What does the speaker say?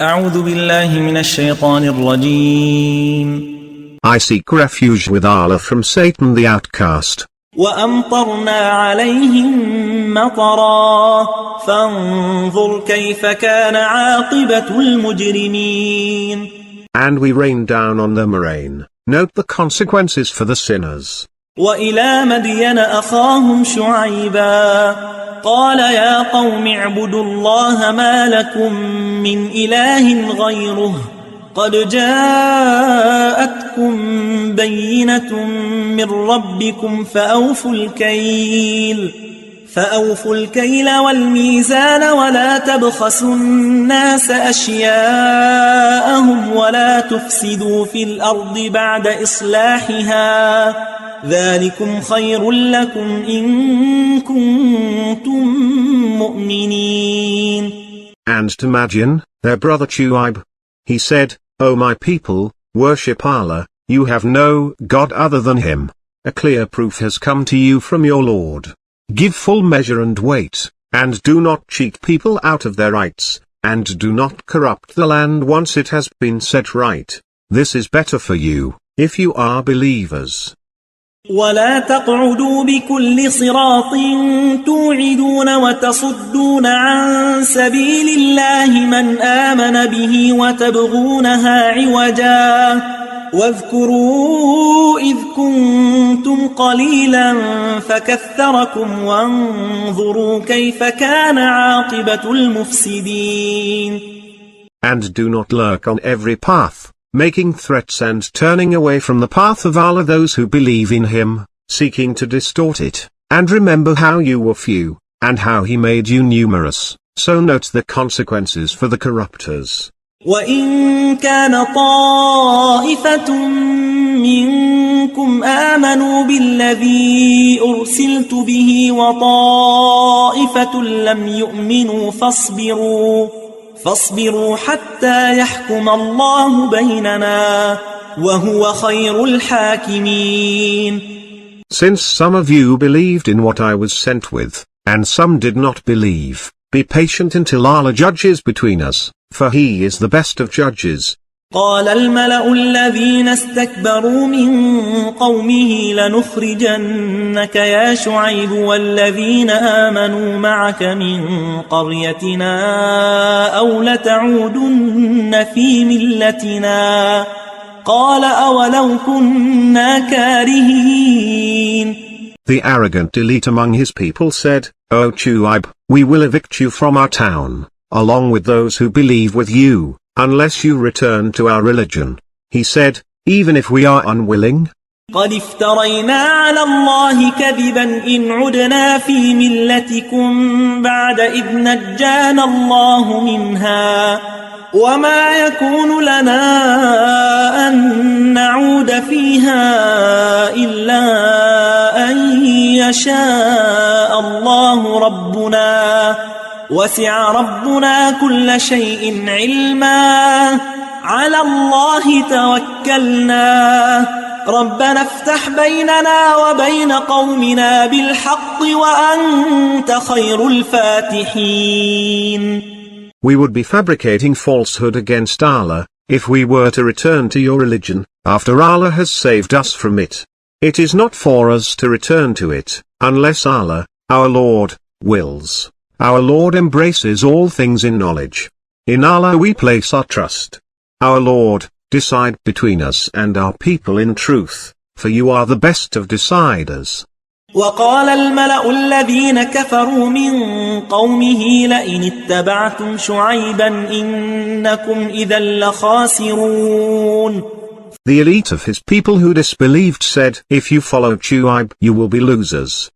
أعوذ بالله من الشيطان الرجيم. I seek refuge with Allah from Satan the outcast. وأمطرنا عليهم مطرا فانظر كيف كان عاقبة المجرمين. And we rain down on them rain. Note the consequences for the sinners. وإلى مدين أخاهم شعيبا قال يا قوم اعبدوا الله ما لكم من إله غيره قد جاءتكم بينة من ربكم فأوفوا الكيل والميزان ولا تبخسوا الناس أشياءهم ولا تفسدوا في الأرض بعد إصلاحها ذلكم خير لكم إن كنتم مؤمنين. And to Madian, their brother Shuaib, he said, O my people, worship Allah, you have no God other than Him. A clear proof has come to you from your Lord. Give full measure and weight, and do not cheat people out of their rights, and do not corrupt the land once it has been set right. This is better for you, if you are believers. ولا تقعدوا بكل صراط توعدون وتصدون عن سبيل الله من آمن به وتبغونها عوجا واذكروا إذ كنتم قليلا فكثركم وانظروا كيف كان عاقبة المفسدين. And do not lurk on every path, making threats and turning away from the path of Allah those who believe in Him, seeking to distort it, and remember how you were few, and how He made you numerous, so note the consequences for the corruptors. وَإِن كَانَ طَائِفَةٌ مِّنكُمْ آمَنُوا بِالَّذِي أُرْسِلْتُ بِهِ وَطَائِفَةٌ لَّمْ يُؤْمِنُوا فاصبروا حتى يحكم الله بيننا وهو خير الحاكمين. Since some of you believed in what I was sent with, and some did not believe, be patient until Allah judges between us, for He is the best of judges. قال الملأ الذين استكبروا من قومه لنخرجنك يا شعيب والذين آمنوا معك من قريتنا أو لتعودن في ملتنا قال أولو كنا كارهين. The arrogant elite among his people said, O Shuaib, we will evict you from our town, along with those who believe with you, unless you return to our religion. He said, even if we are unwilling. قد افترينا على الله كذبا إن عدنا في ملتكم بعد إذ نجانا الله منها وما يكون لنا أن نعود فيها إلا أن يشاء الله ربنا وسع ربنا كل شيء علما على الله توكلنا ربنا افتح بيننا وبين قومنا بالحق وأنت خير الفاتحين. We would be fabricating falsehood against Allah, if we were to return to your religion, after Allah has saved us from it. It is not for us to return to it, unless Allah, our Lord, wills. Our Lord embraces all things in knowledge. In Allah we place our trust. Our Lord, decide between us and our people in truth, for you are the best of deciders. وقال الملأ الذين كفروا من قومه لئن اتبعتم شعيبا إنكم إذا لخاسرون. The elite of his people who disbelieved said, if you follow Shuaib you will be losers.